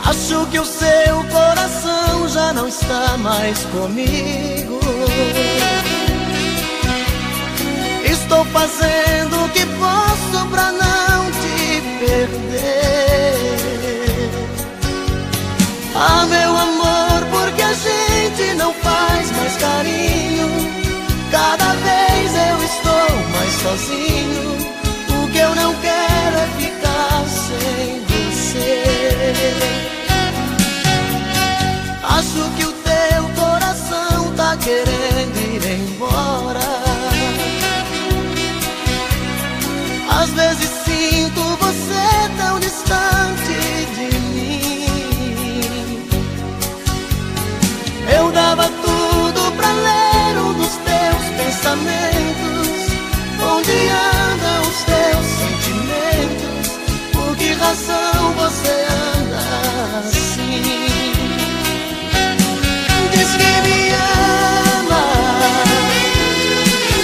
Acho que o seu coração já não está mais comigo. Estou fazendo o que posso pra não te perder. Ah, meu amor, porque a gente não faz mais carinho? Cada vez eu estou mais sozinho. O que eu não quero é ficar sem você. Acho que o teu coração tá querendo ir embora. Às vezes sinto você tão distante de mim. Eu dava tudo pra ler um dos teus pensamentos. Onde andam os teus sentimentos? Por que razão você anda assim? Diz que me ama,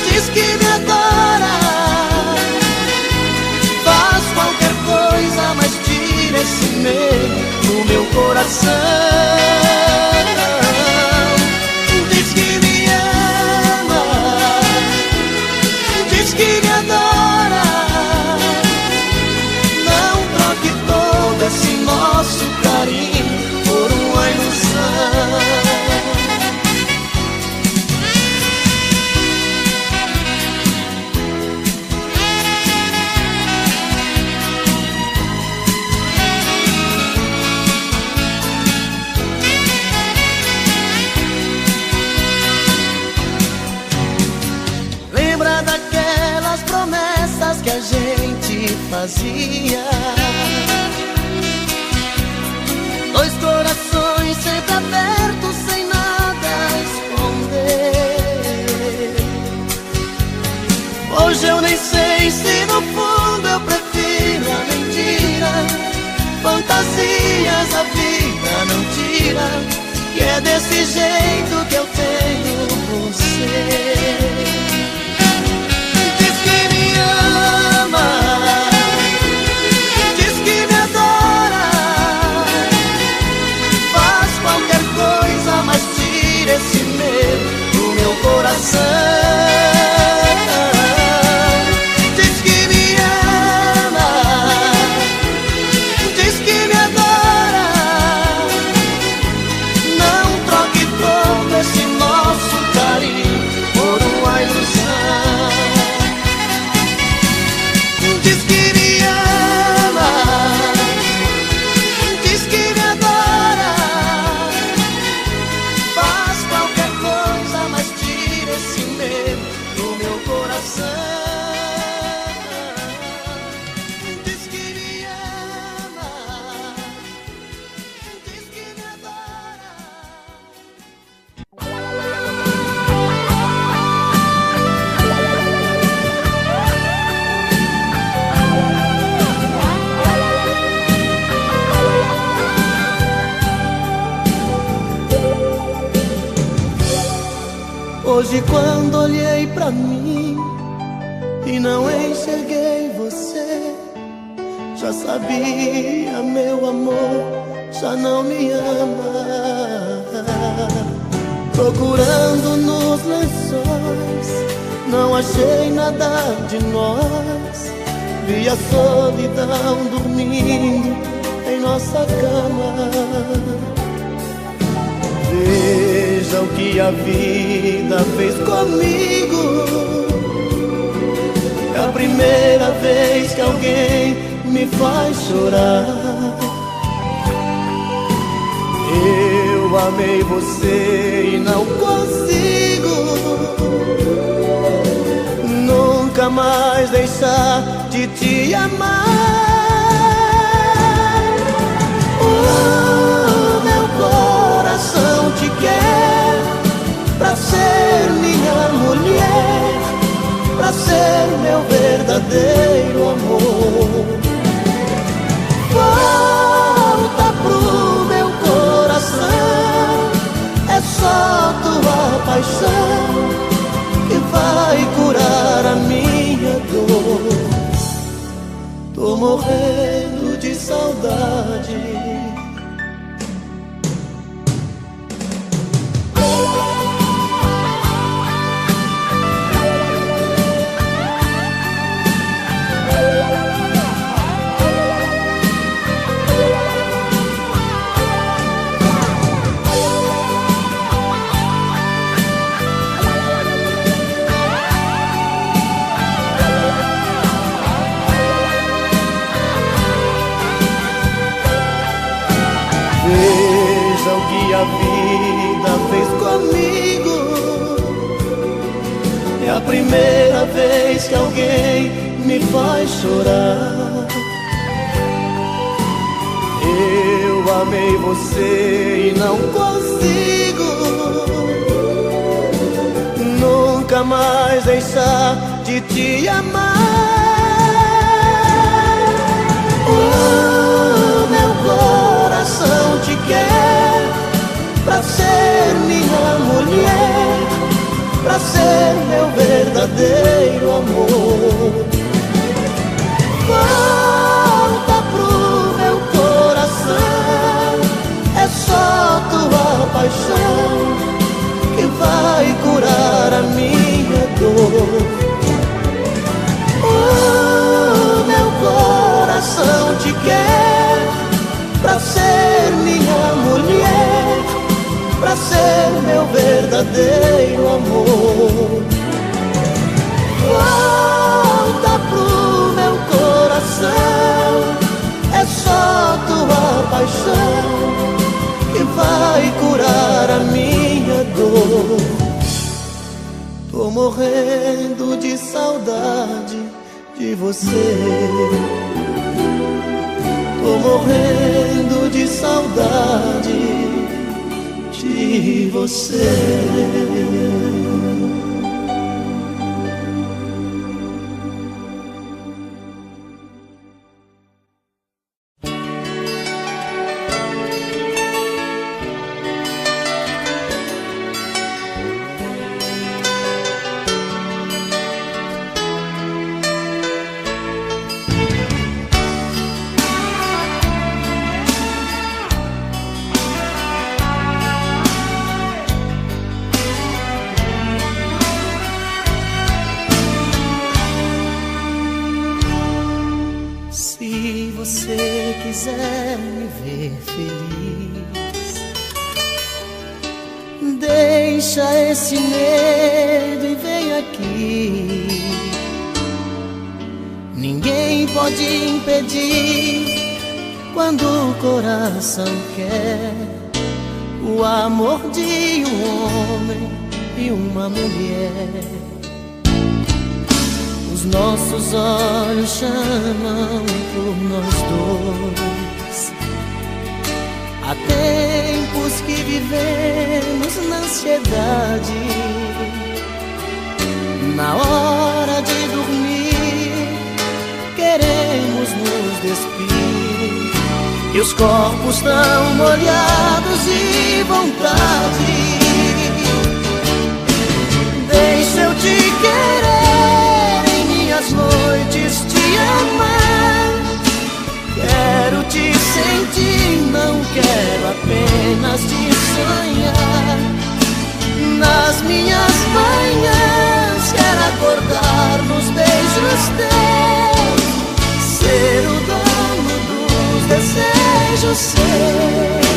diz que me adora. Faz qualquer coisa, mas tira esse medo do meu coração. Diz que me ama, diz que me adora. Não troque todo esse nosso carinho por uma ilusão. Que a gente fazia, dois corações sempre abertos, sem nada a esconder. Hoje eu nem sei se no fundo eu prefiro a mentira. Fantasias a vida não tira, que é desse jeito que eu tenho você. Diz que me adora. Faz qualquer coisa, mas tira esse medo do meu coração. Diz que me ama, diz que me adora. Não troque todo esse nosso carinho por uma ilusão. Diz que me ama, diz que me adora. Faz qualquer coisa, mas tira esse medo do meu coração. Diz que me ama, diz que me adora. Hoje quando olhei pra mim e não enxerguei você, já sabia, meu amor, já não me ama. Procurando nos lençóis, não achei nada de nós. Vi a solidão dormindo em nossa cama. Veja o que a vida fez comigo. É a primeira vez que alguém me faz chorar. Eu amei você e não consigo nunca mais deixar de te amar. Meu coração te quer pra ser minha mulher, pra ser meu verdadeiro amor. Volta pro meu coração, é só tua paixão que vai curar a minha dor. Tô morrendo de saudade a vida fez comigo. É a primeira vez que alguém me faz chorar. Eu amei você e não consigo nunca mais deixar de te amar. O meu coração te quer pra ser minha mulher, pra ser meu verdadeiro amor. Volta pro meu coração, é só tua paixão que vai curar a minha dor. O meu coração te quer pra ser minha mulher, pra ser meu verdadeiro amor. Volta pro meu coração, é só tua paixão que vai curar a minha dor. Tô morrendo de saudade de você. Tô morrendo de saudade de você. Se você quiser me ver feliz, deixa esse medo e vem aqui. Ninguém pode impedir quando o coração quer o amor de um homem e uma mulher. Os nossos olhos chamam por nós dois. Há tempos que vivemos na ansiedade. Na hora de dormir, queremos nos despir, e os corpos tão molhados de vontade. Deixa eu te querer, as noites te amar. Quero te sentir, não quero apenas te sonhar. Nas minhas manhãs quero acordar nos beijos teus, ser o dono dos desejos seus.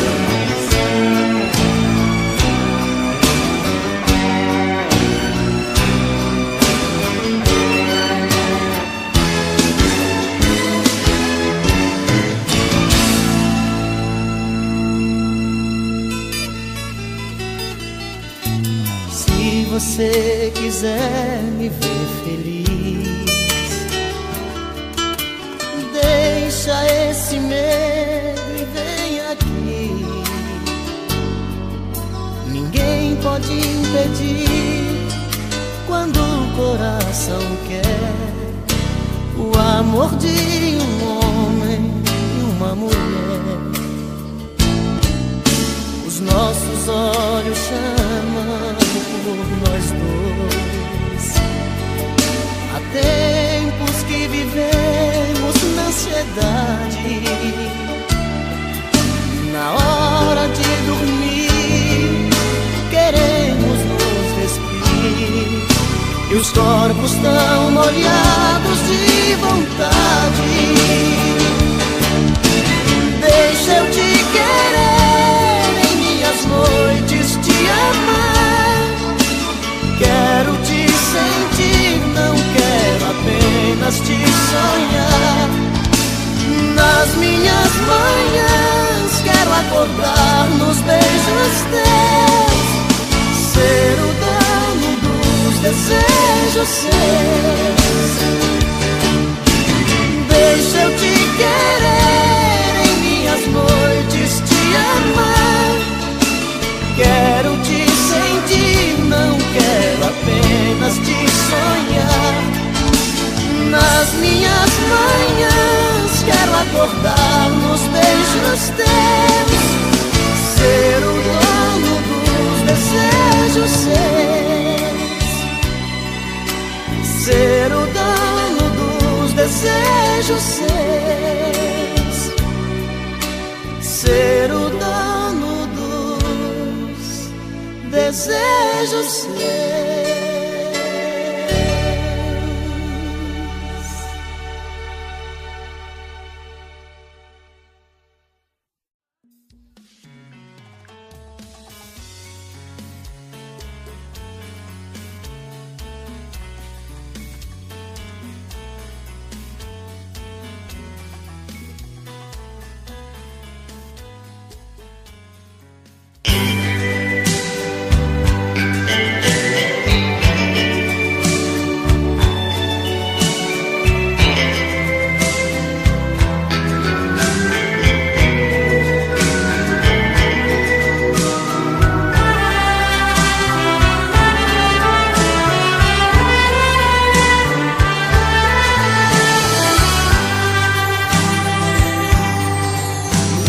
Se você quiser me ver feliz, deixa esse medo e vem aqui. Ninguém pode impedir quando o coração quer o amor de um homem e uma mulher. Os nossos olhos chamam por nós dois. Há tempos que vivemos na ansiedade. Na hora de dormir, queremos nos despir, e os corpos tão molhados de vontade. Deixa eu te querer, em minhas noites te amar. Quero te sentir, não quero apenas te sonhar. Nas minhas manhãs quero acordar nos beijos teus, ser o dono dos desejos seus. Deixa eu te querer em minhas noites, te amar. Quero te sentir, não quero apenas te sonhar. Nas minhas manhãs quero acordar nos beijos teus, ser o dono dos desejos seus, ser o dono dos desejos seus, ser o dono dos desejos seus.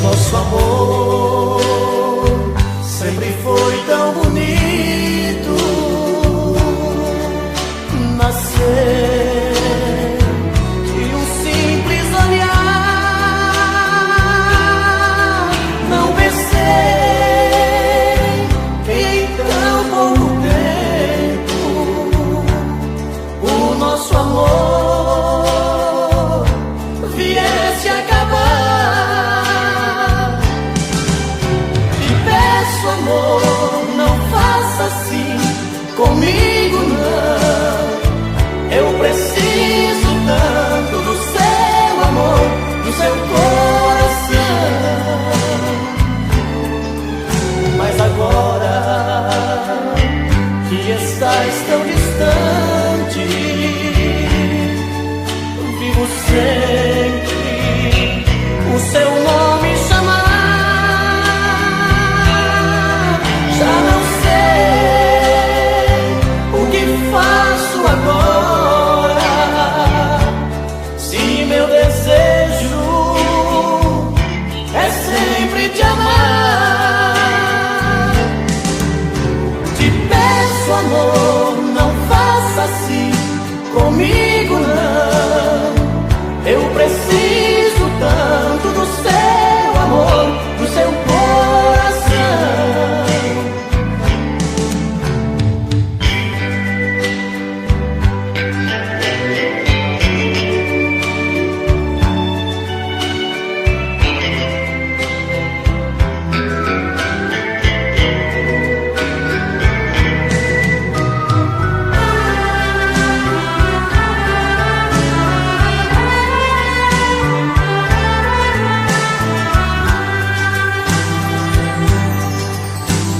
Nosso amor sempre foi tão bonito, nascer de um simples olhar. Não pensei em tão pouco tempo o nosso amor viesse a acabar. Amor, não faça assim comigo, não. Eu preciso tanto do seu amor, do seu coração. Mas agora que estás tão distante, vivo sempre o seu nome chamar. Já não sei o que faço agora, se meu desejo é sempre te amar. Te peço, amor, não faça assim comigo, não. Eu preciso tanto do seu amor, do seu coração.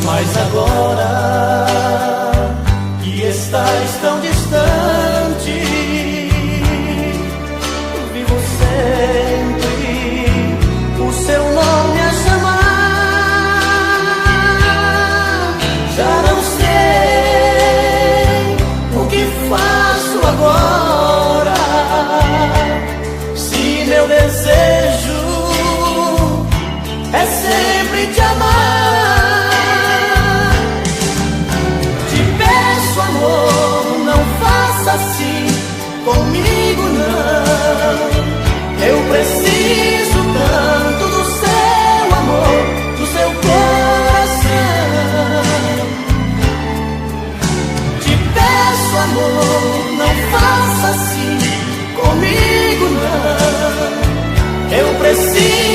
Mas agora que estás tão distante, vivo sempre o seu nome a chamar. Já não sei o que faço agora, se meu desejo é sempre te amar. Amor, não faça assim comigo, não. Eu preciso tanto do seu amor, do seu coração. Te peço, amor, não faça assim comigo, não. Eu preciso